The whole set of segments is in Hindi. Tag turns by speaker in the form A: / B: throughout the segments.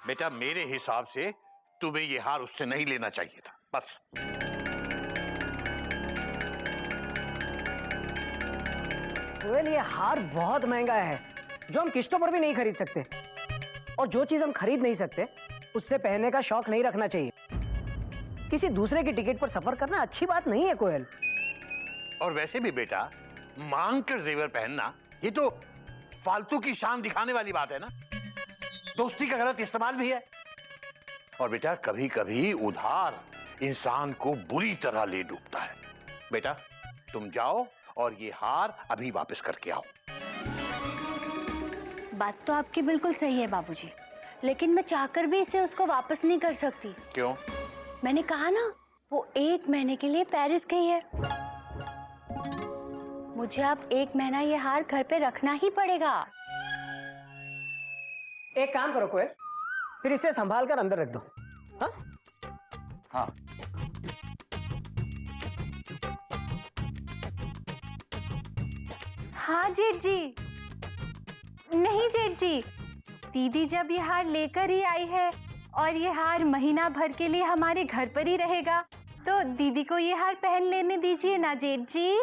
A: बेटा मेरे हिसाब से तुम्हें ये हार उससे नहीं लेना चाहिए था, बस।
B: कोयल, ये हार बहुत महंगा है जो हम किस्तों पर भी नहीं खरीद सकते, और जो चीज हम खरीद नहीं सकते उससे पहनने का शौक नहीं रखना चाहिए। किसी दूसरे की टिकट पर सफर करना अच्छी बात नहीं है कोयल।
A: और वैसे भी बेटा, मांग कर जेवर पहनना ये तो फालतू की शान दिखाने वाली बात है ना, दोस्ती का गलत इस्तेमाल भी है। और बेटा कभी कभी उधार इंसान को बुरी तरह ले डूबता है। बेटा तुम जाओ और ये हार अभी वापस करके आओ।
C: बात तो आपकी बिल्कुल सही है बाबूजी, लेकिन मैं चाहकर भी इसे उसको वापस नहीं कर सकती।
A: क्यों?
C: मैंने कहा ना, वो 1 महीने के लिए पेरिस गई है। मुझे अब 1 महीना ये हार घर पे रखना ही पड़ेगा।
B: एक काम करो कोयल, फिर इसे संभाल कर अंदर रख दो। हाँ
A: हाँ।
C: हाँ जेठ जी। नहीं जेठ जी, दीदी जब ये हार लेकर ही आई है और ये हार महीना भर के लिए हमारे घर पर ही रहेगा, तो दीदी को ये हार पहन लेने दीजिए ना जेठ जी।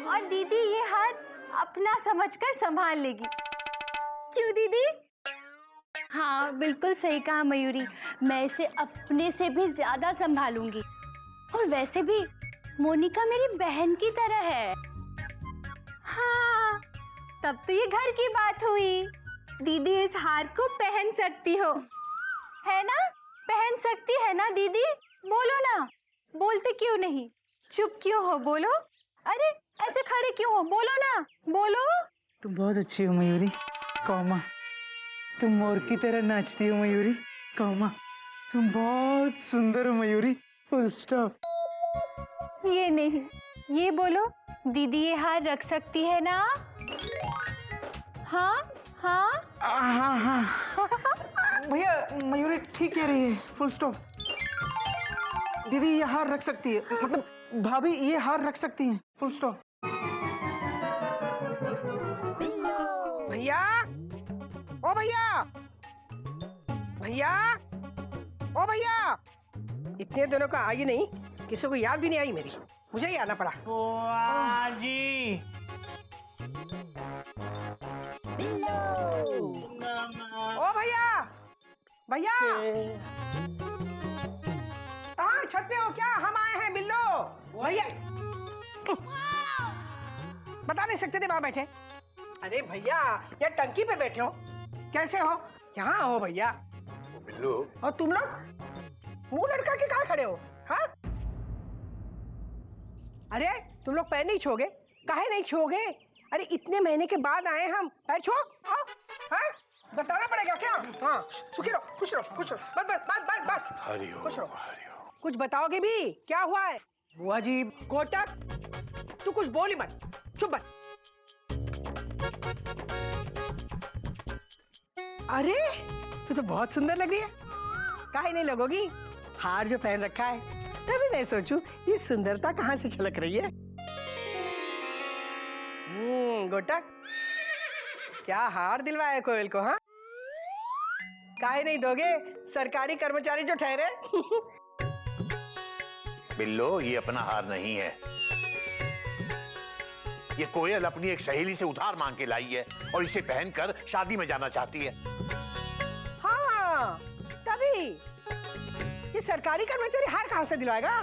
C: और दीदी ये हार अपना समझकर संभाल लेगी। क्यों दीदी? हाँ बिल्कुल सही कहा मयूरी, मैं इसे अपने से भी ज्यादा संभालूंगी। और वैसे भी मोनिका मेरी बहन की तरह है। हाँ, तब तो ये घर की बात हुई। दीदी इस हार को पहन सकती हो, है ना? पहन सकती है ना दीदी? बोलो ना, बोलते क्यों नहीं? चुप क्यों हो? बोलो। अरे ऐसे खड़े क्यों हो? बोलो ना, बोलो।
D: तुम बहुत अच्छी हो मयूरी, कौमा। तुम मोर की तरह नाचती हो मयूरी, कौमा। तुम बहुत सुंदर हो मयूरी, फुल स्टॉप।
C: ये नहीं, ये बोलो, दीदी ये हार रख सकती है ना? हाँ हाँ
D: हाँ हाँ भैया, मयूरी ठीक कह रही है, फुल स्टॉप। दीदी ये हार रख सकती है, मतलब भाभी ये हार रख सकती हैं, फुल स्टॉप।
E: भैया, ओ भैया, भैया, ओ भैया, इतने दिनों का आई नहीं, किसी को याद भी नहीं आई मेरी, मुझे ही आना पड़ा।
D: जी
E: ओ भैया, भैया, कहाँ छत पे हो क्या? हम आए हैं बिल्लो। भैया बता नहीं सकते थे वहां बैठे? अरे भैया, ये टंकी पे बैठे हो, कैसे हो? यहाँ हो भैया।
A: बिल्लू,
E: और तुम लोग मुंह लटका के कहाँ खड़े हो? हाँ? अरे तुम लोग पैर नहीं छोगे? काहे नहीं छोगे? अरे इतने महीने के बाद आए हम, पैर छो। हाँ? बताना पड़ेगा क्या? हाँ, सुखी रहो, खुश रहो, खुश रहो। बस बस बस बस बस।
A: हरि ओम,
E: खुश रहो।
A: हरि ओम।
E: कुछ बताओगे भी? क्या हुआ है?
B: बुआ जी,
E: कोटक, तू कुछ बोली मत, चुप बस। अरे तू तो बहुत सुंदर लग रही है। काहे नहीं लगोगी? हार जो पहन रखा है, तभी मैं सोचूं ये सुंदरता कहाँ से झलक रही है। गोटक, क्या हार दिलवाया कोयल को? हाँ, काहे नहीं दोगे? सरकारी कर्मचारी जो ठहरे।
A: बिल्लो, ये अपना हार नहीं है, ये कोयल अपनी एक सहेली से उधार मांग के लाई है और इसे पहनकर शादी में जाना चाहती है।
E: हाँ, तभी ये सरकारी कर्मचारी हार कहाँ से दिलवाएगा?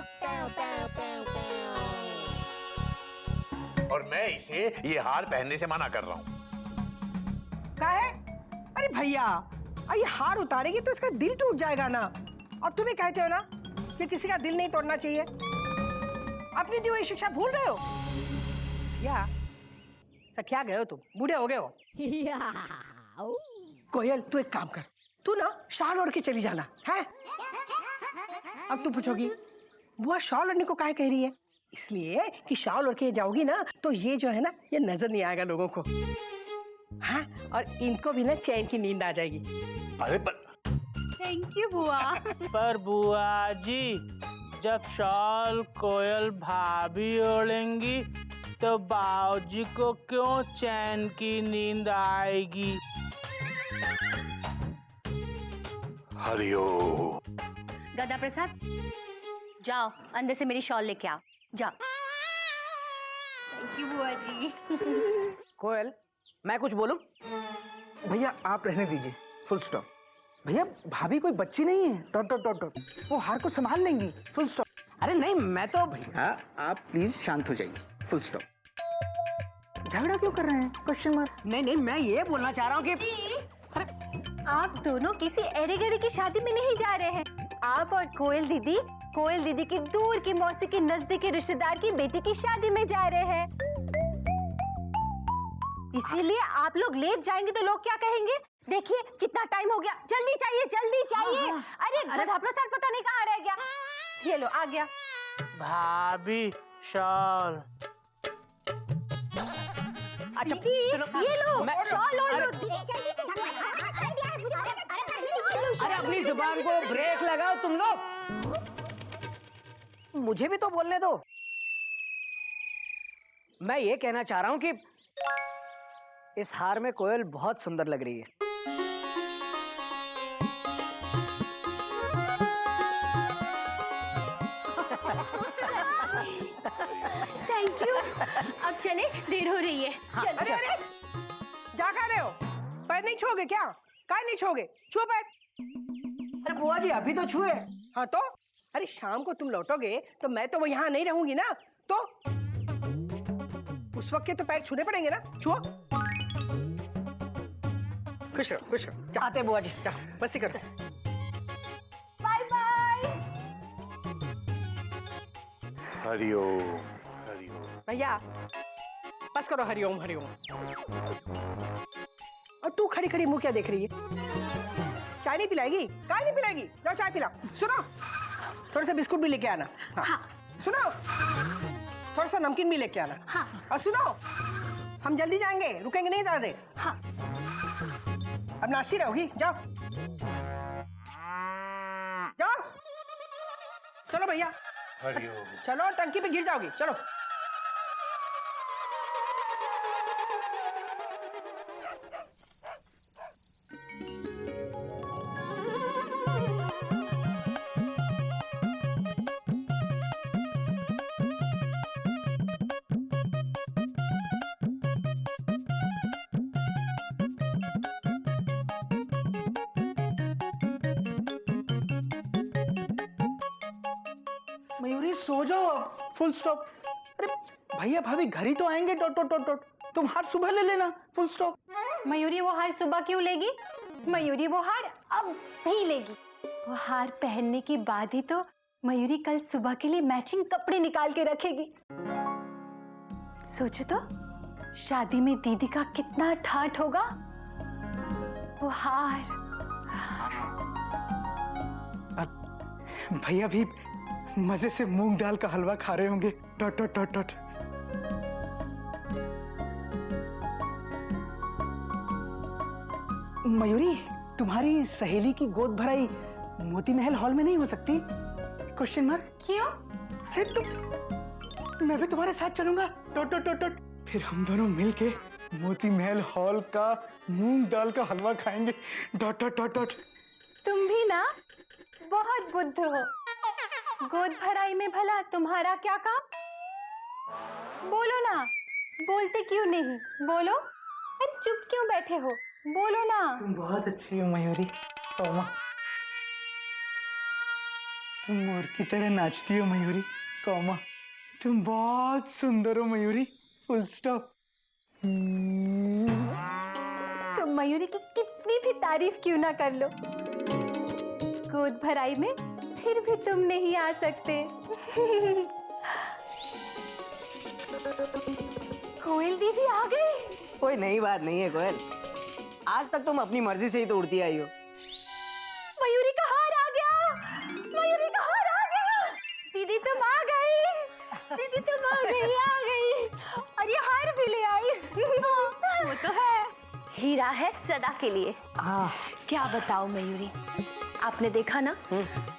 A: और मैं इसे ये हार पहनने से मना कर रहा हूँ।
E: क्या है? अरे भैया, ये हार उतारेगी तो इसका दिल टूट जाएगा ना। और तुम्हें कहते हो ना कि किसी का दिल नहीं तोड़ना चाहिए। अपनी दी हुई शिक्षा भूल रहे हो या सठिया गए हो? तुम बूढ़े हो गए हो। कोयल, तू एक काम कर, तू ना शॉल ओढ़ के चली जाना है। अब तू पूछोगी बुआ शॉल ओढ़ने को काहे कह रही है? इसलिए कि शॉल ओढ़ के जाओगी ना तो ये जो है ना, ये नजर नहीं आएगा लोगों को। हाँ, और इनको भी ना चैन की नींद आ जाएगी।
A: अरे पर
C: थैंक यू बुआ।
D: पर बुआ जी, जब शॉल कोयल भाभी ओढ़ेंगी तो बाऊजी को क्यों चैन की नींद आएगी?
A: हरिओम।
C: गदा प्रसाद, जाओ अंदर से मेरी शॉल लेके आओ, जाओ। थैंक यू बुआ जी।
B: कोयल, मैं कुछ बोलूं?
D: भैया आप रहने दीजिए, फुल स्टॉप। भैया भाभी कोई बच्ची नहीं है, डॉट डॉट डॉट डॉट, वो हार को संभाल लेंगी, फुल स्टॉप।
B: अरे नहीं, मैं तो
D: भैया आप प्लीज शांत हो जाइए, फुल स्टॉप। झगड़ा क्यों कर रहे हैं? Question mark.
B: नहीं, मैं ये बोलना चाह रहा हूँ कि
C: आप दोनों किसी एड़े गड़े की शादी में नहीं जा रहे हैं। आप और कोयल दीदी की दूर की मौसी की नजदीकी रिश्तेदार की बेटी की शादी में जा रहे हैं। इसीलिए आप लोग लेट जाएंगे तो लोग क्या कहेंगे? देखिए कितना टाइम हो गया, जल्दी चाहिए, जल्दी चाहिए। अरे गधा प्रसाद पता नहीं कहाँ रह गया। ये लो, आ गया।
D: भाभी शॉल।
B: अच्छा
C: दीदी, ये लो शॉल और लो।
B: अरे अपनी जुबान को ब्रेक लगाओ तुम लोग, मुझे भी तो बोलने दो। मैं ये कहना चाह रहा हूं कि इस हार में कोयल बहुत सुंदर लग रही है।
C: Thank you. अब चले, देर हो रही है।
E: अरे अरे, जा खा रहे हो? पैर नहीं छूओगे क्या? काय नहीं छूओगे? छुओ पैर।
B: अरे बुआ जी अभी तो छुए।
E: हाँ तो? अरे शाम को तुम लौटोगे तो मैं तो यहाँ नहीं रहूंगी ना, तो उस वक्त के तो पैर छूने पड़ेंगे ना। छुओ। खुश रहो, खुश रहो।
B: आते बुआ जी।
E: जाओ, बस ही करो।
C: Bye bye.
A: हरिओम हरिओम।
E: भैया बस करो, हरिओम हरिओम। और तू खड़ी खड़ी मुंह क्या देख रही है? चाय नहीं पिलाएगी? काय नहीं पिलाएगी? जाओ चाय पिला। सुनो, थोड़ा सा बिस्कुट भी लेके आना। हाँ। सुनो, थोड़ा सा नमकीन भी लेके आना।
C: हाँ।
E: और सुनो, हम जल्दी जाएंगे, रुकेंगे नहीं ज्यादा देर।
C: हाँ।
E: अब नाश्ती रहोगी, जाओ जाओ। चलो भैया,
A: हरिओम।
E: चलो टंकी पे गिर जाओगी, चलो।
D: मयूरी सो जाओ, फुल स्टॉप। अरे भैया भाभी घर ही तो आएंगे, डॉट डॉट डॉट डॉट, तुम हार सुबह ले लेना, फुल स्टॉप।
C: मयूरी वो हार सुबह क्यों लेगी? मयूरी वो हार अब नहीं लेगी। वो हार पहनने के बाद ही तो मयूरी कल सुबह के लिए मैचिंग कपड़े निकाल के रखेगी। सोचो तो, शादी में दीदी का कितना ठाठ होगा। वो हार।
D: भैया भी मजे से मूंग दाल का हलवा खा रहे होंगे, dot dot dot dot. Mayuri, तुम्हारी सहेली की गोद भराई मोती महल हॉल में नहीं हो सकती? Question mark.
C: क्यों?
D: अरे मैं भी तुम्हारे साथ चलूंगा, डॉट डॉट डॉट डॉट। फिर हम दोनों मिलके मोती महल हॉल का मूंग दाल का हलवा खाएंगे, डॉट डॉट डॉट डॉट।
C: तुम भी ना बहुत बुद्ध हो। गोद भराई में भला तुम्हारा क्या काम? बोलो ना, बोलते क्यों नहीं? बोलो। अरे चुप क्यों बैठे हो? बोलो ना।
D: तुम बहुत अच्छी हो मयूरी, कौमा। तुम मोर की तरह नाचती हो मयूरी, कौमा। तुम बहुत सुंदर हो मयूरी, फुल स्टॉप।
C: तुम मयूरी की कितनी भी तारीफ क्यों ना कर लो, गोद भराई में फिर भी तुम नहीं आ सकते। कोयल दीदी आ गई।
B: कोई नई बात नहीं है कोयल, आज तक तुम अपनी मर्जी से ही तो उड़ती आई हो।
C: मयूरी का हार आ गया, मयूरी का हार आ गया। दीदी तुम आ गई, दीदी तुम आ गई और ये हार भी ले आई। वो तो है, हीरा है सदा के लिए।
B: हाँ।
C: क्या बताओ मयूरी, आपने देखा ना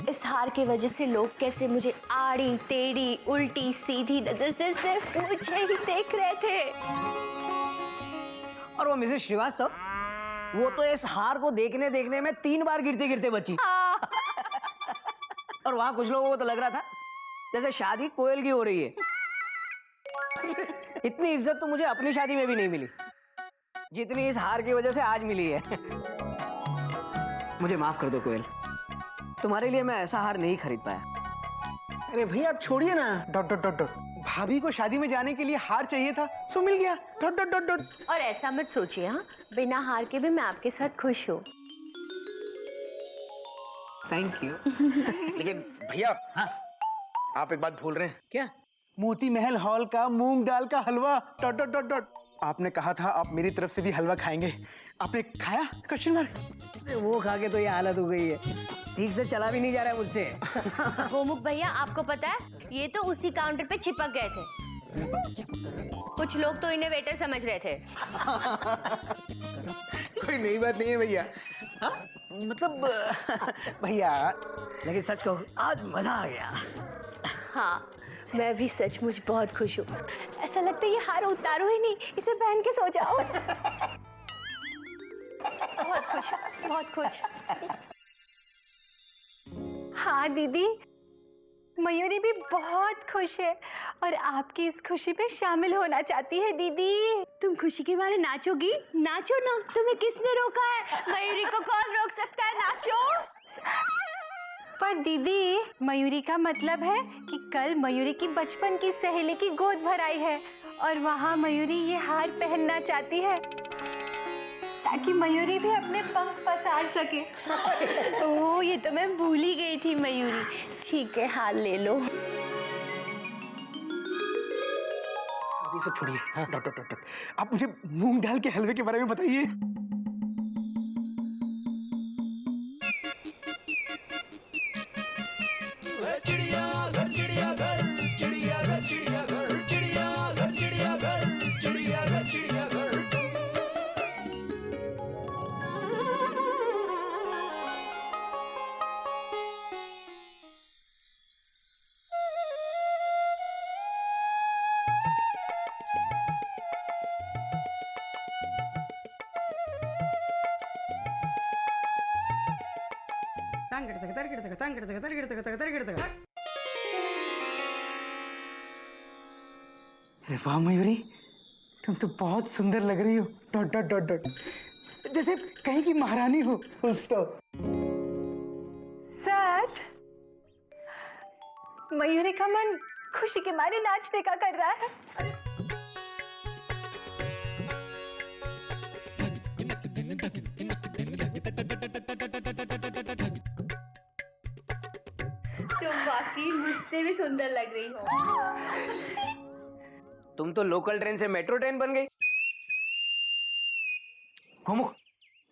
C: इस हार की वजह से लोग कैसे मुझे आड़ी टेढ़ी उल्टी सीधी नजर से सिर्फ मुझे ही देख रहे थे।
B: और वो मिसेस श्रीवास्तव, वो तो इस हार को देखने देखने में 3 बार गिरते गिरते बची। और वहां कुछ लोगों को तो लग रहा था जैसे शादी कोयल की हो रही है। इतनी इज्जत तो मुझे अपनी शादी में भी नहीं मिली जितनी इस हार की वजह से आज मिली है। मुझे माफ कर दो कोयल, तुम्हारे लिए मैं ऐसा हार नहीं खरीद पाया।
D: अरे भैया आप छोड़िए ना, डॉट डॉट डॉट डॉट। भाभी को शादी में जाने के लिए हार चाहिए था, सो मिल गया, डॉट डॉट डॉट डॉट।
C: और ऐसा मत सोचिए, हाँ, बिना हार के भी मैं आपके साथ खुश हूँ।
B: Thank you.
D: लेकिन भैया
B: हाँ?
D: आप एक बात भूल रहे हैं।
B: क्या?
D: मोती महल हॉल का मूंग दाल का हलवा, डॉट डॉट डॉट डॉट। आपने कहा था आप मेरी तरफ से भी हलवा खाएंगे, आपने खाया? Question mark.
B: अरे वो खा के तो ये हालत हो गई है, ठीक से चला भी नहीं जा रहा है मुझसे।
C: गोमुख भैया, आपको पता है ये तो उसी काउंटर पे चिपक गए थे। कुछ लोग तो इन्हें वेटर समझ रहे थे।
D: कोई नई बात नहीं है भैया।
B: हाँ?
D: मतलब भैया,
B: लेकिन सच कहूँ आज मजा आ गया।
C: हाँ, मैं भी सचमुच बहुत खुश हूँ। ऐसा लगता है ये हार उतारो ही नहीं, इसे पहन के सो जाओ। बहुत खुश, बहुत खुश। हाँ दीदी, मयूरी भी बहुत खुश है और आपकी इस खुशी में शामिल होना चाहती है। दीदी, तुम खुशी के मारे नाचोगी? नाचो ना, तुम्हें किसने रोका है? मयूरी को कौन रोक सकता है? नाचो। पर दीदी, मयूरी का मतलब है कि कल मयूरी की बचपन की सहेली की गोद भराई है और वहाँ मयूरी ये हार पहनना चाहती है ताकि मयूरी भी अपने पंख पसार सके। ओह, ये तो मैं भूल ही गई थी मयूरी। ठीक है, हार ले लो।
D: अभी सब छोड़िए, डॉट डॉट डॉट डॉट। आप मुझे मूंग दाल के हलवे के बारे में बताइए। अरे वाह मयूरी, तुम तो बहुत सुंदर लग रही हो, डॉट डॉट डॉट डॉट। जैसे कहीं की महारानी हो, फुल स्टॉप।
C: सच, मयूरी का मन खुशी के मारे नाचने का कर रहा है। तुम वाकई मुझसे भी सुंदर लग रही हो।
B: तुम तो लोकल ट्रेन से मेट्रो ट्रेन बन गई। गोमुख,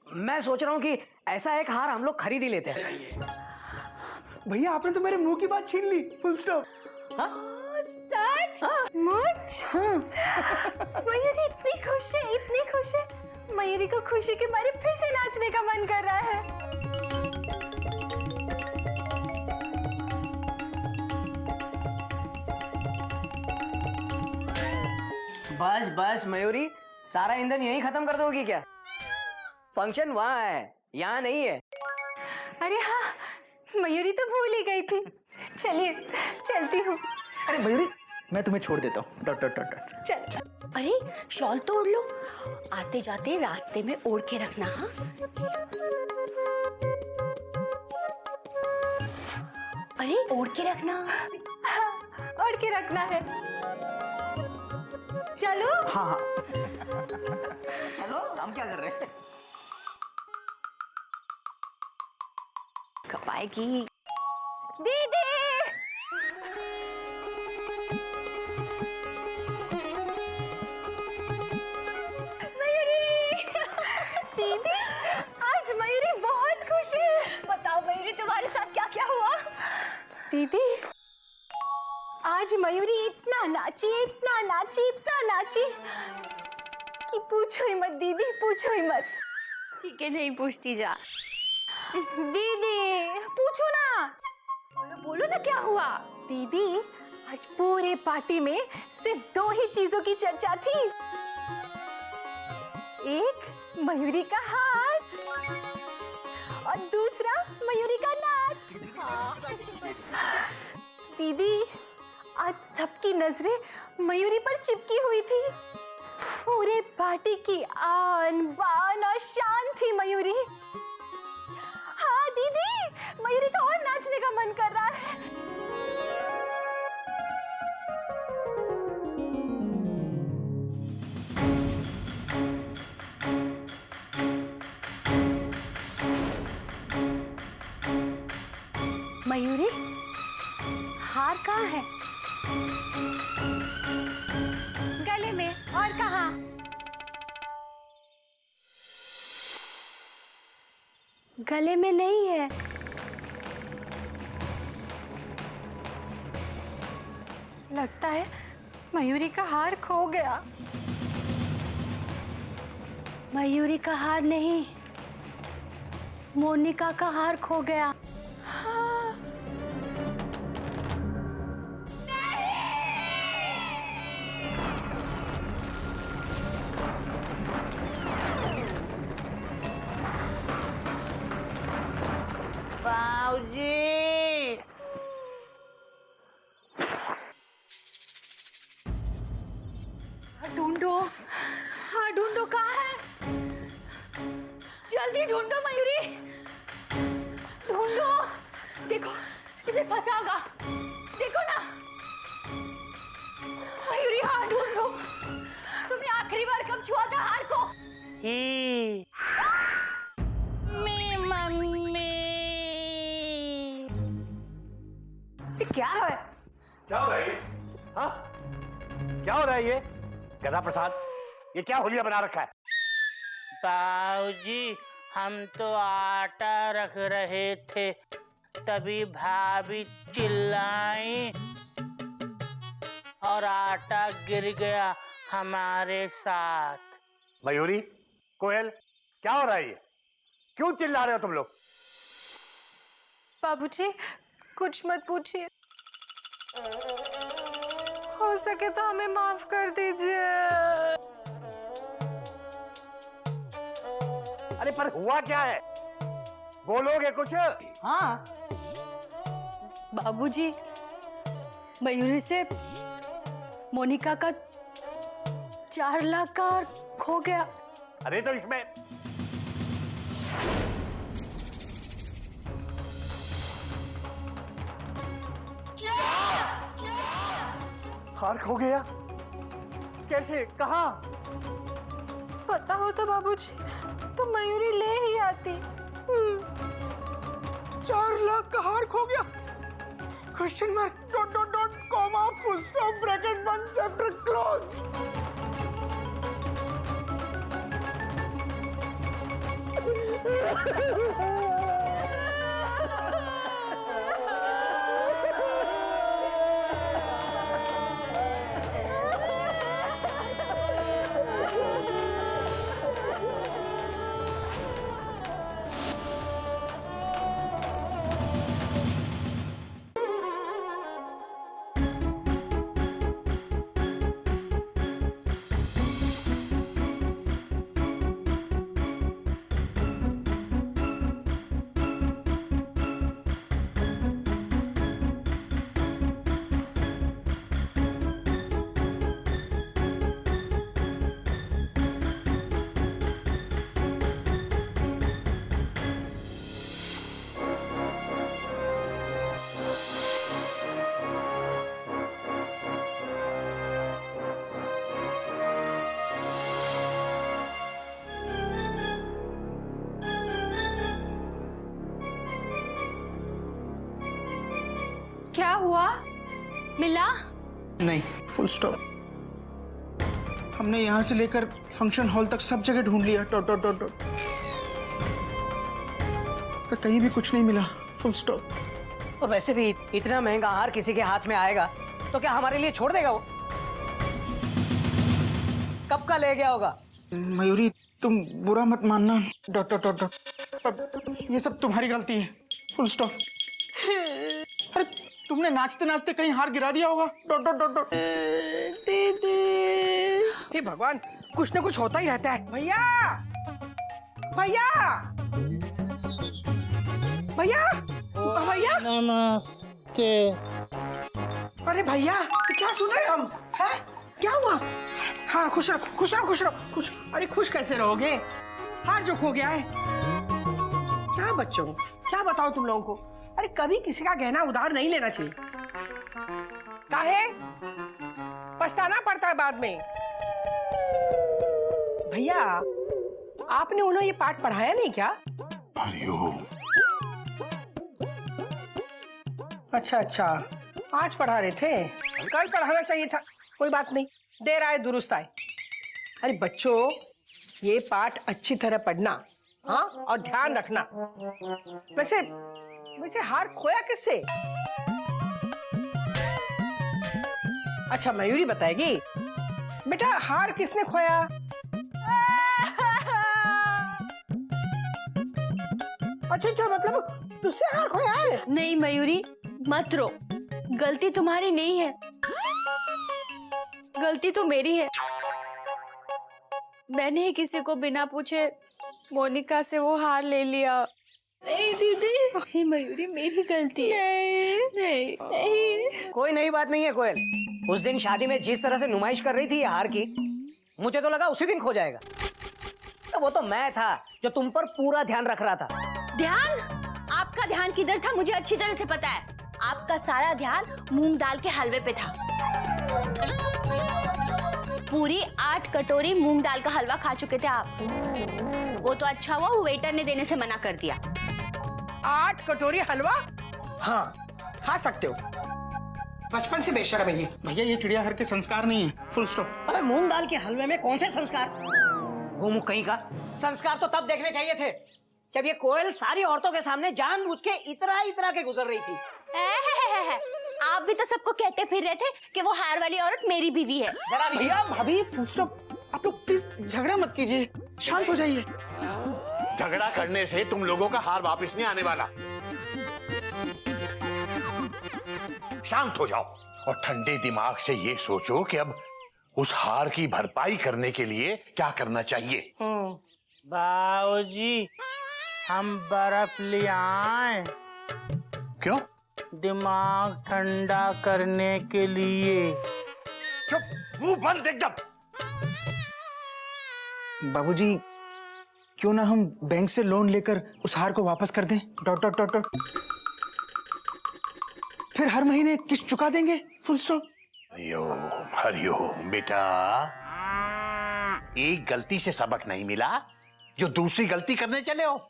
B: मैं सोच रहा हूँ कि ऐसा एक हार हम लोग खरीद ही लेते हैं।
D: भैया आपने तो मेरे मुंह की बात छीन ली, फुल स्टॉप।
B: हाँ?
C: सच? मुझ?
D: हाँ।
C: मयूरी इतनी खुश है, इतनी खुश है। मयूरी को खुशी के मारे फिर से नाचने का मन कर रहा है।
B: बस बस मयूरी, सारा ईंधन यहीं खत्म कर दोगी क्या? फंक्शन वहाँ है, यहाँ नहीं है।
C: अरे हाँ, मयूरी तो भूल ही गई थी। चलिए, चलती हूँ।
D: अरे मयूरी, मैं तुम्हें छोड़ देता हूँ, डॉट डॉट डॉट डॉट।
C: चल। अरे शॉल तो ओढ़ लो, आते जाते रास्ते में ओढ़ के रखना। हाँ, अरे ओढ़ के रखना। हाँ, ओढ़ के रखना है। चलो।
D: हाँ हाँ।
B: चलो, हम क्या कर रहे हैं?
C: कब आएगी दीदी? मयूरी, दीदी, आज मयूरी बहुत खुश है। बताओ मयूरी, तुम्हारे साथ क्या क्या हुआ? दीदी, आज मयूरी इतना नाची, इतना नाची, इतना नाची कि पूछो ही मत दीदी, पूछो ही मत। ठीक है, नहीं पूछती जा। दीदी, पूछो ना। बोलो बोलो ना, क्या हुआ? दीदी, आज पूरे पार्टी में सिर्फ 2 ही चीजों की चर्चा थी। एक मयूरी का हार और दूसरा मयूरी का नाच। दीदी, आज सबकी नजरें मयूरी पर चिपकी हुई थी। पूरे पार्टी की आन बान और शान थी मयूरी। हाँ दीदी, मयूरी का और नाचने का मन कर रहा है। मयूरी, हार कहाँ है? गले में। और कहाँ? गले में नहीं है। लगता है मयूरी का हार खो गया। मयूरी का हार नहीं, मोनिका का हार खो गया।
A: बाबूजी,
C: ढूंढो, हाँ ढूंढो, कहाँ है? जल्दी ढूंढो मयूरी, ढूंढो। देखो, इसे फंसा होगा। देखो ना मयूरी, हाँ ढूंढो। तुमने आखिरी बार कब छुआ था हार को?
B: ये क्या है?
A: क्या हो रहा है? हाँ, क्या हो रहा है ये? गधा प्रसाद, ये क्या होलिया बना रखा है?
F: बाबूजी, हम तो आटा रख रहे थे, तभी भाभी चिल्लाई और आटा गिर गया हमारे साथ।
A: मयूरी, कोयल, क्या हो रहा है ये? क्यों चिल्ला रहे हो तुम लोग?
G: बाबूजी, कुछ मत पूछिए, हो सके तो हमें माफ कर दीजिए।
A: अरे पर हुआ क्या है? बोलोगे कुछ?
B: हाँ,
C: बाबूजी, मयूरी से मोनिका का 4 लाख का हार खो गया।
A: अरे तो इसमें हार खो गया? कैसे? कहाँ?
G: पता होता बाबूजी तो मयूरी ले ही आती।
D: 4 लाख का हार खो गया? Question mark, dot dot dot, comma, full stop, bracket बंद, चैप्टर क्लोज।
G: क्या हुआ?
C: मिला?
D: नहीं, फुल स्टॉप। हमने यहाँ से लेकर फंक्शन हॉल तक सब जगह ढूंढ लिया, डॉट डॉट डॉट डॉट, पर कहीं भी कुछ नहीं मिला, फुल स्टॉप।
B: और वैसे भी इतना महंगा हार किसी के हाथ में आएगा तो क्या हमारे लिए छोड़ देगा वो? कब का ले गया होगा?
D: मयूरी, तुम बुरा मत मानना, डॉट डॉट डॉट डॉट, अब ये सब तुम्हारी गलती है, फुल स्टॉप। अरे तुमने नाचते नाचते कहीं हार गिरा दिया होगा, डॉट डॉट डॉट डॉट।
E: हे भगवान, कुछ ना कुछ होता ही रहता है। भैया, भैया भैया भैया
F: नमस्ते।
E: अरे भैया ये क्या सुन रहे हैं हम? हैं? क्या हुआ? हाँ खुश रहो खुश रहो खुश रहो खुश। अरे खुश कैसे रहोगे? हार जो खो गया है। क्या बच्चों क्या बताओ तुम लोगों को? अरे कभी किसी का गहना उधार नहीं लेना चाहिए। काहे? पछताना पड़ता है बाद में। भैया आपने उन्हें ये पाठ पढ़ाया नहीं क्या?
A: हरिओम।
E: अच्छा अच्छा आज पढ़ा रहे थे, कल पढ़ाना चाहिए था। कोई बात नहीं, देर आए दुरुस्त आए। अरे बच्चों ये पाठ अच्छी तरह पढ़ना, हाँ, और ध्यान रखना। वैसे वैसे हार खोया किससे? अच्छा मयूरी बताएगी। बेटा हार किसने खोया? अच्छा अच्छा मतलब तुझसे हार खोया है?
C: नहीं मयूरी मत रो, गलती तुम्हारी नहीं है, गलती तो मेरी है। मैंने ही किसी को बिना पूछे मोनिका से वो हार ले लिया। नहीं दीदी, नहीं मयूरी मेरी गलती है। नहीं नहीं
B: कोई नई बात नहीं है कोयल। उस दिन शादी में जिस तरह से नुमाइश कर रही थी ये हार की, मुझे तो लगा उसी दिन खो जाएगा। तो वो तो मैं था जो तुम पर पूरा ध्यान रख रहा था।
C: ध्यान? आपका ध्यान किधर था मुझे अच्छी तरह से पता है। आपका सारा ध्यान मूंग दाल के हलवे पे था। पूरी 8 कटोरी मूंग दाल का हलवा खा चुके थे आप। वो तो अच्छा हुआ वो वेटर ने देने से मना कर दिया।
E: 8 कटोरी हलवा? हाँ खा सकते हो, बचपन से बेशर्म है ये।
D: भैया ये चिड़ियाघर के संस्कार नहीं है, फुल स्टॉप।
B: अबे मूंग दाल के हलवे में कौन से संस्कार? वो मुँह कहीं का। संस्कार तो तब देखने चाहिए थे जब ये कोयल सारी औरतों के सामने जानबूझ के इतरा के गुजर रही थी।
C: आप भी तो सबको कहते फिर रहे थे कि वो हार वाली औरत मेरी बीवी है।
B: जरा भी
D: भैया भाभी फुल स्टॉप। आप लोग प्लीज झगड़ा मत कीजिए, शांत हो जाइए।
A: झगड़ा करने से तुम लोगों का हार वापस नहीं आने वाला। शांत हो जाओ और ठंडे दिमाग से ये सोचो कि अब उस हार की भरपाई करने के लिए क्या करना चाहिए।
F: बाबूजी हम बर्फ ले आए
A: क्यों?
F: दिमाग ठंडा करने के लिए।
A: चुप, मुंह बंद एकदम।
D: बाबूजी क्यों ना हम बैंक से लोन लेकर उस हार को वापस कर दें। ... फिर हर महीने किस्त चुका देंगे, फुल स्टॉप।
A: हरिओम हरिओम। बेटा एक गलती से सबक नहीं मिला जो दूसरी गलती करने चले हो।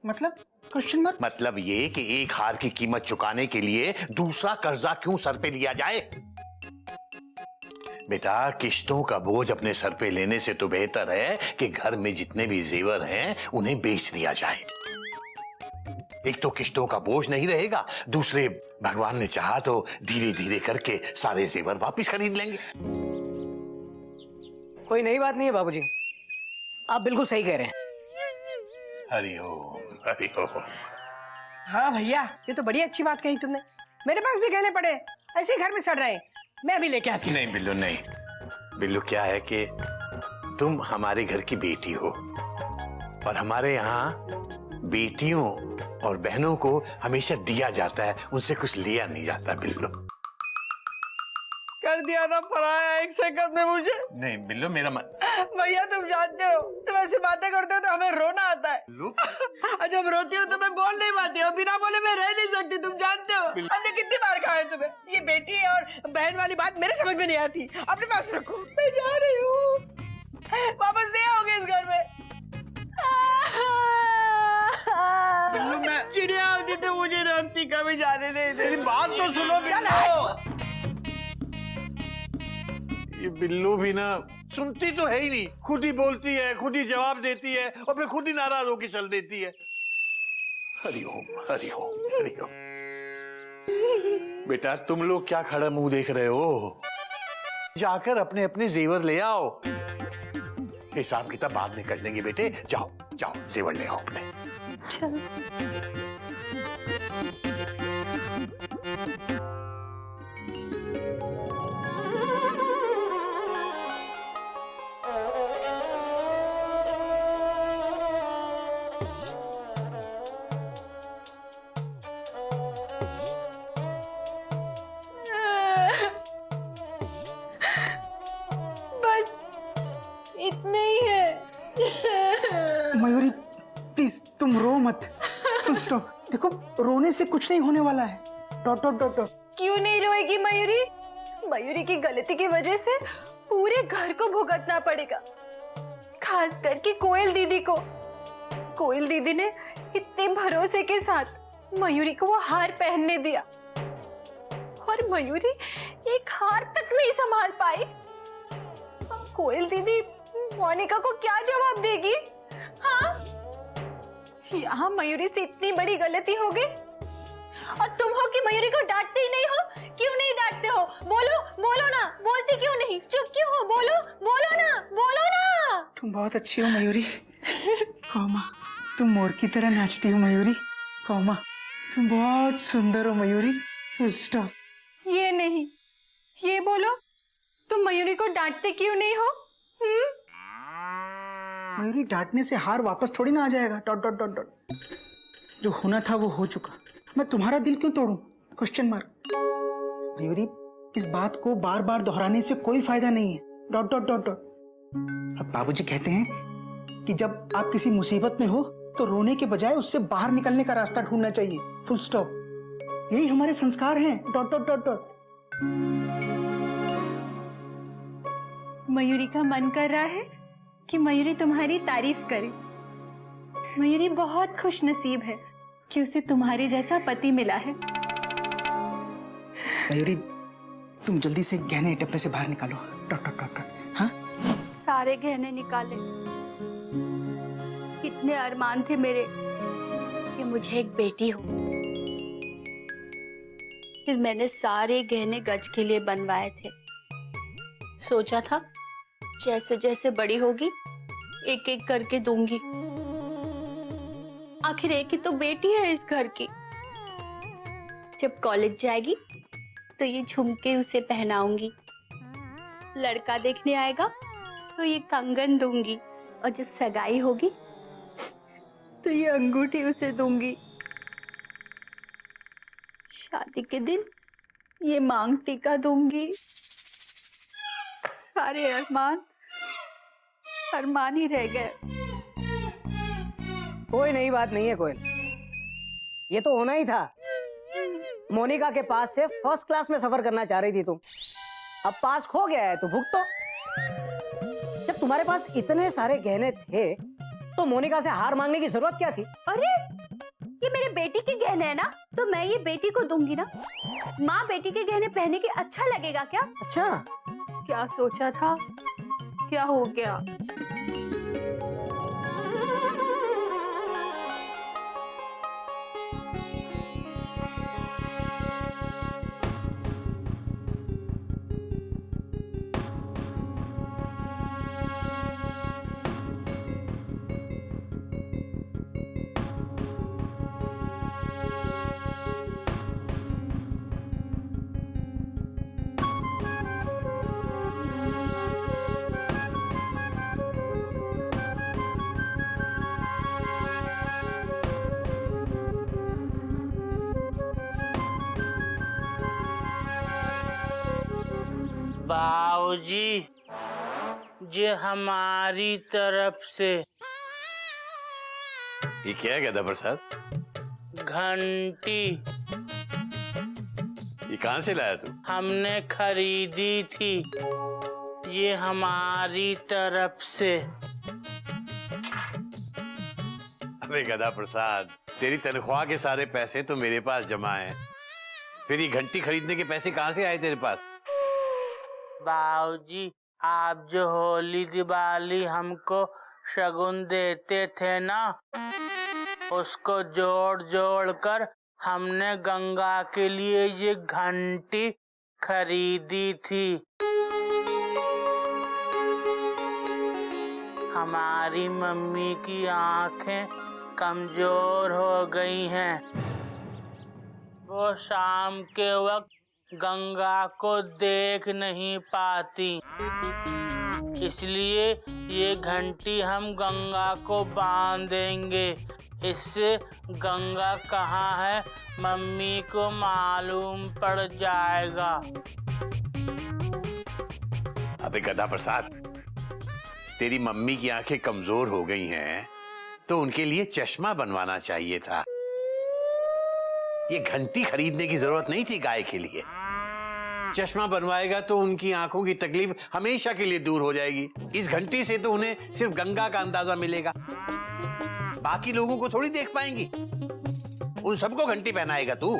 D: मतलब क्वेश्चन मार्क?
A: मतलब ये कि एक हार की कीमत चुकाने के लिए दूसरा कर्जा क्यों सर पे लिया जाए। बेटा किश्तों का बोझ अपने सर पे लेने से तो बेहतर है कि घर में जितने भी जेवर हैं उन्हें बेच दिया जाए। एक तो किश्तों का बोझ नहीं रहेगा, दूसरे भगवान ने चाहा तो धीरे धीरे करके सारे जेवर वापस खरीद लेंगे।
B: कोई नई बात नहीं है बाबूजी, आप बिल्कुल सही कह रहे हैं।
A: हरिओम हरिओम।
E: हाँ भैया ये तो बड़ी अच्छी बात कही तुमने। मेरे पास भी गहने पड़े ऐसे ही घर में सड़ रहे हैं, मैं भी लेके आती हूँ।
A: नहीं बिल्लू नहीं, बिल्लू क्या है कि तुम हमारे घर की बेटी हो और हमारे यहाँ बेटियों और बहनों को हमेशा दिया जाता है, उनसे कुछ लिया नहीं जाता। बिल्लू
E: कर दिया ना पराया एक सेकंड में मुझे।
A: नहीं बिल्लू मेरा
E: भैया तुम जानते हो तुम ऐसी बातें करते हो तो हमें रोना आता है। और जब रोती हो तो मैं बोल नहीं पाती हूँ, बिना बोले मैं रह नहीं सकती, तुम जानते हो। हमने कितनी बार कहा है तुम्हें ये बेटी और बहन वाली बात मेरे समझ में नहीं आती। अपने पास रखो, मैं जा रही हूँ, वापस नहीं आओगे इस घर में।
A: बिल्लू मैं
E: चिड़िया होती तो मुझे रोकती, कभी जाने नहीं देती।
A: बात तो सुनो बिल्लू। ये बिल्लू भी ना सुनती तो है ही नहीं, खुद ही बोलती है, खुद ही जवाब देती है और फिर खुद ही नाराज होकर चल देती है। हरिओम हरिओम हरिओम। बेटा तुम लोग क्या खड़ा मुंह देख रहे हो? जाकर अपने अपने जेवर ले आओ, हिसाब किताब बाद में कर लेंगे। बेटे जाओ जाओ जेवर ले आओ अपने।
D: मयूरी प्लीज तुम रो मत। Full stop. देखो रोने से कुछ नहीं होने वाला है। Dot dot dot dot.
G: क्यों नहीं रोएगी मयूरी? मयूरी की गलती की वजह से पूरे घर को भुगतना पड़ेगा, खास करके कोयल दीदी को। कोयल दीदी ने इतने भरोसे के साथ मयूरी को वो हार पहनने दिया और मयूरी एक हार तक नहीं संभाल पाई। अब कोयल दीदी मोनिका को क्या जवाब देगी? हाँ, यहाँ मयूरी से इतनी बड़ी गलती हो गई और तुम हो कि मयूरी को डांटते ही नहीं हो। क्यों नहीं डांटते हो? बोलो बोलो ना, बोलती क्यों नहीं? चुप क्यों हो? बोलो बोलो ना, बोलो ना।
D: तुम बहुत अच्छी हो मयूरी। कौमा तुम मोर की तरह नाचती हो मयूरी। कौमा तुम बहुत सुंदर हो मयूरी। Full stop.
G: ये नहीं, ये बोलो, तुम मयूरी को डांटते क्यों नहीं हो?
D: मयूरी डांटने से हार वापस थोड़ी ना आ जाएगा। Dot dot dot dot. जो होना था वो हो चुका, मैं तुम्हारा दिल क्यों तोड़ूं? Question mark. मयूरी इस बात को बार बार दोहराने से कोई फायदा नहीं है। Dot dot dot dot. अब बाबूजी कहते हैं कि जब आप किसी मुसीबत में हो तो रोने के बजाय उससे बाहर निकलने का रास्ता ढूंढना चाहिए। Full stop. यही हमारे संस्कार हैं। Dot dot dot dot.
G: Mayuri का मन कर रहा है कि मयूरी तुम्हारी तारीफ करे। मयूरी बहुत खुश नसीब है कि उसे तुम्हारे जैसा पति मिला है।
D: मयूरी तुम जल्दी से गहने डब्बे से बाहर निकालो। Dot dot dot dot. हाँ
C: सारे गहने निकाले। कितने अरमान थे मेरे कि मुझे एक बेटी हो। फिर मैंने सारे गहने गज के लिए बनवाए थे। सोचा था जैसे जैसे बड़ी होगी एक एक करके दूंगी। आखिर एक ही तो बेटी है इस घर की। जब कॉलेज जाएगी तो ये झुमके उसे पहनाऊंगी। लड़का देखने आएगा तो ये कंगन दूंगी और जब सगाई होगी तो ये अंगूठी उसे दूंगी। शादी के दिन ये मांग टीका दूंगी। सारे अरमान अरमान ही रह गए।
B: कोई नई बात नहीं है कोयल, ये तो होना ही था। मोनिका के पास से फर्स्ट क्लास में सफर करना चाह रही थी तुम, अब पास खो गया है तो भुगतो। जब तुम्हारे पास इतने सारे गहने थे तो मोनिका से हार मांगने की जरूरत क्या थी?
C: अरे ये मेरे बेटी के गहने हैं ना, तो मैं ये बेटी को दूंगी ना। माँ बेटी के गहने पहने के अच्छा लगेगा क्या?
B: अच्छा
C: क्या सोचा था, क्या हो गया?
F: बाबूजी जे हमारी तरफ से
A: ये क्या है गदा प्रसाद?
F: घंटी
A: ये कहां से लाया तू?
F: हमने खरीदी थी, ये हमारी तरफ से।
A: अबे गदा प्रसाद, तेरी तनख्वाह के सारे पैसे तो मेरे पास जमा हैं। फिर ये घंटी खरीदने के पैसे कहां से आए तेरे पास?
F: बाबूजी आप जो होली दिवाली हमको शगुन देते थे ना, उसको जोड़ जोड़ कर हमने गंगा के लिए ये घंटी खरीदी थी। हमारी मम्मी की आंखें कमजोर हो गई हैं, वो शाम के वक्त गंगा को देख नहीं पाती, इसलिए ये घंटी हम गंगा को बांध देंगे। इससे गंगा कहाँ है मम्मी को मालूम पड़ जाएगा।
A: अबे गदा प्रसाद, तेरी मम्मी की आंखें कमजोर हो गई हैं तो उनके लिए चश्मा बनवाना चाहिए था। ये घंटी खरीदने की जरूरत नहीं थी गाय के लिए। चश्मा बनवाएगा तो उनकी आंखों की तकलीफ हमेशा के लिए दूर हो जाएगी। इस घंटी से तो उन्हें सिर्फ गंगा का अंदाजा मिलेगा, बाकी लोगों को थोड़ी देख पाएंगी। उन सबको घंटी पहनाएगा तू।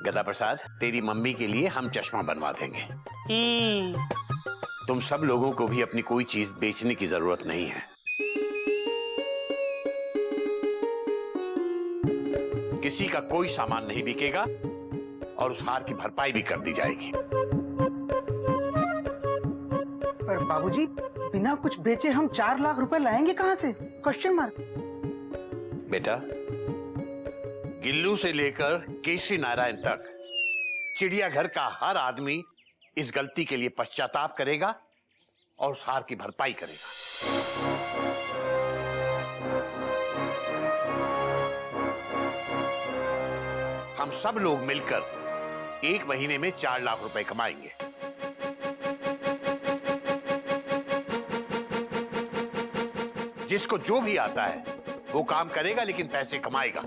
A: गदा प्रसाद, तेरी मम्मी के लिए हम चश्मा बनवा देंगे। तुम सब लोगों को भी अपनी कोई चीज बेचने की जरूरत नहीं है। किसी का कोई सामान नहीं बिकेगा और उस हार की भरपाई भी कर दी जाएगी।
D: पर बाबूजी, बिना कुछ बेचे हम 4 लाख रुपए लाएंगे कहां से? Question mark.
A: बेटा, गिल्लू से लेकर केसी नारायण तक चिड़ियाघर का हर आदमी इस गलती के लिए पश्चाताप करेगा और उस हार की भरपाई करेगा। हम सब लोग मिलकर 1 महीने में 4 लाख रुपए कमाएंगे। जिसको जो भी आता है वो काम करेगा, लेकिन पैसे कमाएगा।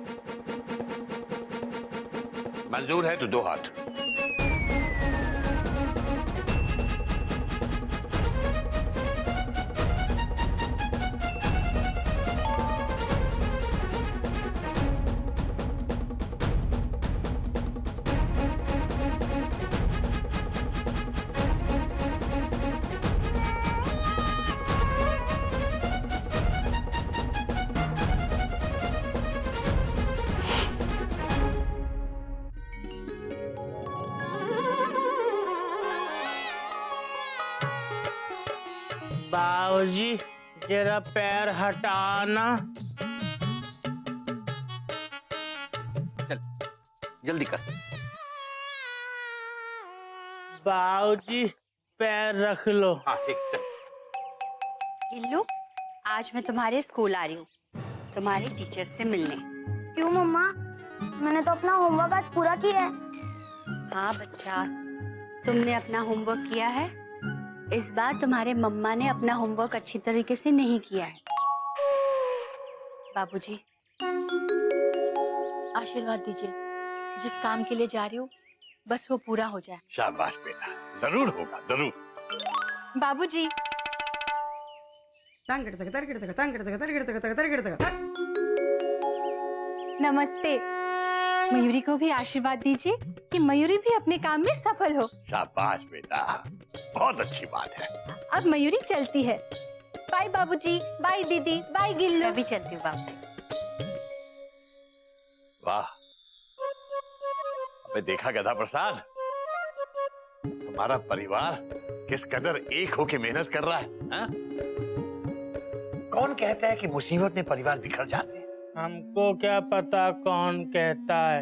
A: मंजूर है तो 2 हाथ।
F: बाबूजी, जरा पैर हटाना।
A: चल, जल्दी कर।
F: बाबूजी, पैर रख लो।
A: हाँ, ठीक, चल।
H: गिल्लू, आज मैं तुम्हारे स्कूल आ रही हूँ, तुम्हारे टीचर से मिलने।
C: क्यों मम्मा? मैंने तो अपना होमवर्क आज पूरा किया है।
H: हाँ बच्चा, तुमने अपना होमवर्क किया है। इस बार तुम्हारे मम्मा ने अपना होमवर्क अच्छी तरीके से नहीं किया है। बाबूजी, आशीर्वाद दीजिए। जिस काम के लिए जा रही हूँ बस वो पूरा हो जाए।
A: शाबाश बेटा, जरूर होगा, जरूर।
H: बाबूजी,
C: नमस्ते। मयूरी को भी आशीर्वाद दीजिए कि मयूरी भी अपने काम में सफल हो।
A: शाबाश बेटा, बहुत अच्छी बात है।
C: अब मयूरी चलती है। बाय बाबूजी, बाय दीदी, बाय गिल्लू।
H: मैं भी चलती हूँ बाबूजी।
A: वाह, अबे देखा गधा प्रसाद, तुम्हारा परिवार किस कदर एक होके मेहनत कर रहा है, हा? कौन कहता है कि मुसीबत में परिवार बिखर जाते हैं?
F: हमको क्या पता कौन कहता है।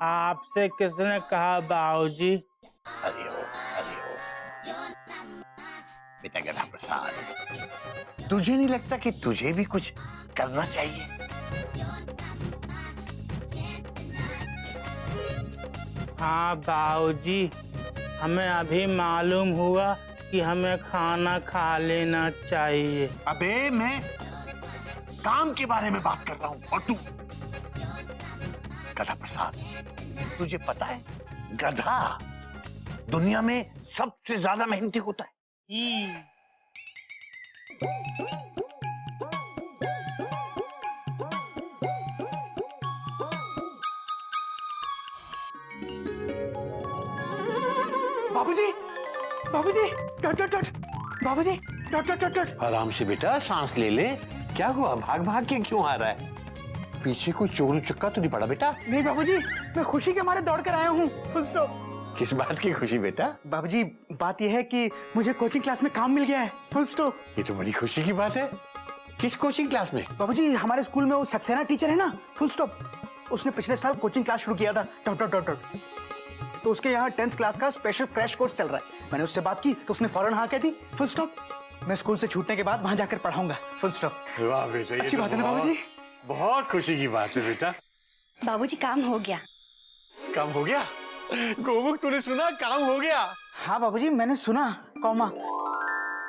F: आपसे किसने कहा बाबूजी?
A: हरि ओम, हरि ओम। बेटा गधा प्रसाद, तुझे नहीं लगता कि तुझे भी कुछ करना चाहिए?
F: हाँ बाबूजी, हमें अभी मालूम हुआ कि हमें खाना खा लेना चाहिए।
A: अबे मैं काम के बारे में बात कर रहा हूँ और तू। गधा प्रसाद, तुझे पता है गधा दुनिया में सबसे ज्यादा मेहनती होता है।
D: बाबूजी, बाबूजी, डॉट डॉट डॉट। बाबूजी, डॉट डॉट डॉट डॉट।
A: आराम से बेटा, सांस ले ले। क्या हुआ, भाग भाग के क्यों आ रहा है? पीछे कोई चोर उचक्का तो नहीं पड़ा बेटा?
D: नहीं बाबूजी, मैं खुशी के मारे दौड़ कर आया हूँ। Full stop.
A: किस बात की खुशी बेटा?
D: बाबूजी, बात यह है कि मुझे कोचिंग क्लास में काम मिल गया है। Full stop.
A: ये तो बड़ी खुशी की बात है। किस कोचिंग क्लास में?
D: बाबूजी, हमारे स्कूल में वो सक्सेना टीचर है ना, फुल स्टॉप, उसने पिछले साल कोचिंग क्लास शुरू किया था। Dot dot dot dot. तो उसके यहाँ 10th क्लास का स्पेशल क्रैश कोर्स चल रहा है। मैंने उससे बात की तो उसने फौरन हाँ कह दी। Full stop. मैं स्कूल से छूटने के बाद वहां जाकर पढ़ाऊंगा। Full stop.
A: वाह बेटा, ये
D: अच्छी
A: तो
D: बात है ना बाबूजी?
A: बहुत खुशी की बात है बेटा।
H: बाबूजी, काम हो गया।
A: काम हो गया? गोमुख, तूने सुना काम हो गया?
D: हाँ बाबूजी, मैंने सुना, कौमा।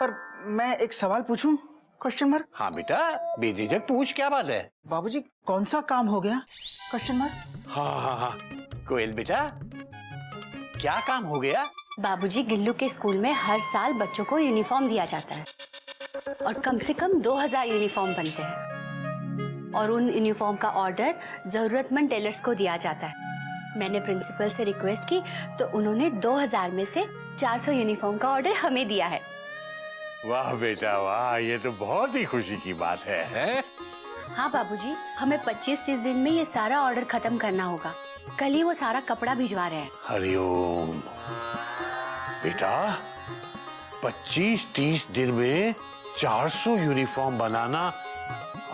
D: पर मैं एक सवाल पूछूं? Question mark.
A: हाँ बेटा, बेझिझक पूछ, क्या बात है?
D: बाबूजी कौन सा काम हो गया? Question mark.
A: हाँ हाँ हाँ, कोयल बेटा, क्या काम हो गया?
H: बाबूजी, गिल्लू के स्कूल में हर साल बच्चों को यूनिफॉर्म दिया जाता है और कम से कम 2000 यूनिफॉर्म बनते हैं और उन यूनिफॉर्म का ऑर्डर जरूरतमंद टेलर्स को दिया जाता है। मैंने प्रिंसिपल से रिक्वेस्ट की तो उन्होंने 2000 में से 400 यूनिफॉर्म का ऑर्डर हमें दिया है।
A: वाह बेटा वाह, ये तो बहुत ही खुशी की बात है?
H: हाँ बाबूजी, हमें 25-30 दिन में ये सारा ऑर्डर खत्म करना होगा। कल ही वो सारा कपड़ा भिजवा रहे हैं।
A: हरिओम। बेटा, 25-30 दिन में 400 यूनिफॉर्म बनाना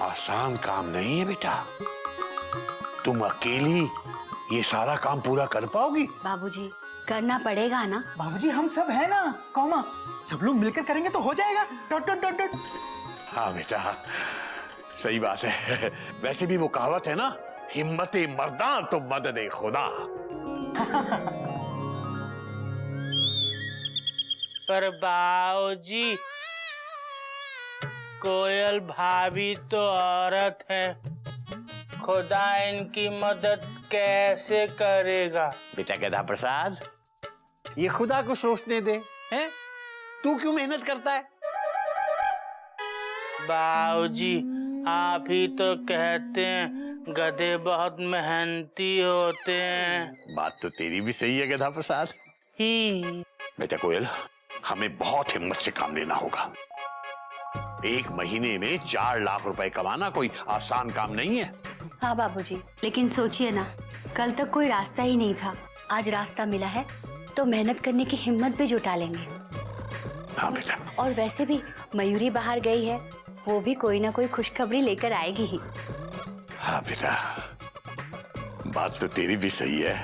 A: आसान काम नहीं है बेटा। तुम अकेली ये सारा काम पूरा कर पाओगी?
H: बाबूजी, करना पड़ेगा ना।
D: बाबूजी हम सब है ना, कौमा सब लोग मिलकर करेंगे तो हो जाएगा। Dot dot dot dot.
A: हाँ बेटा, सही बात है। वैसे भी वो कहावत है ना, हिम्मते मर्दा तो मदद खुदा।
F: पर बाबूजी, कोयल भाभी तो औरत है, खुदा इनकी मदद कैसे करेगा?
A: बेटा गधा प्रसाद, ये खुदा को सोचने दे, हैं? तू क्यों मेहनत करता है?
F: बाबूजी, आप ही तो कहते हैं गधे बहुत मेहनती होते हैं।
A: बात तो तेरी भी सही है गधा प्रसाद। बेटा कोयल, हमें बहुत हिम्मत से काम लेना होगा। एक महीने में 4 लाख रुपए कमाना कोई आसान काम नहीं है।
H: हाँ बाबूजी, लेकिन सोचिए ना, कल तक कोई रास्ता ही नहीं था, आज रास्ता मिला है तो मेहनत करने की हिम्मत भी जुटा लेंगे।
A: हाँ बेटा।
H: और वैसे भी मयूरी बाहर गई है, वो भी कोई ना कोई खुशखबरी लेकर आएगी ही।
A: हाँ बेटा, बात तो तेरी भी सही है।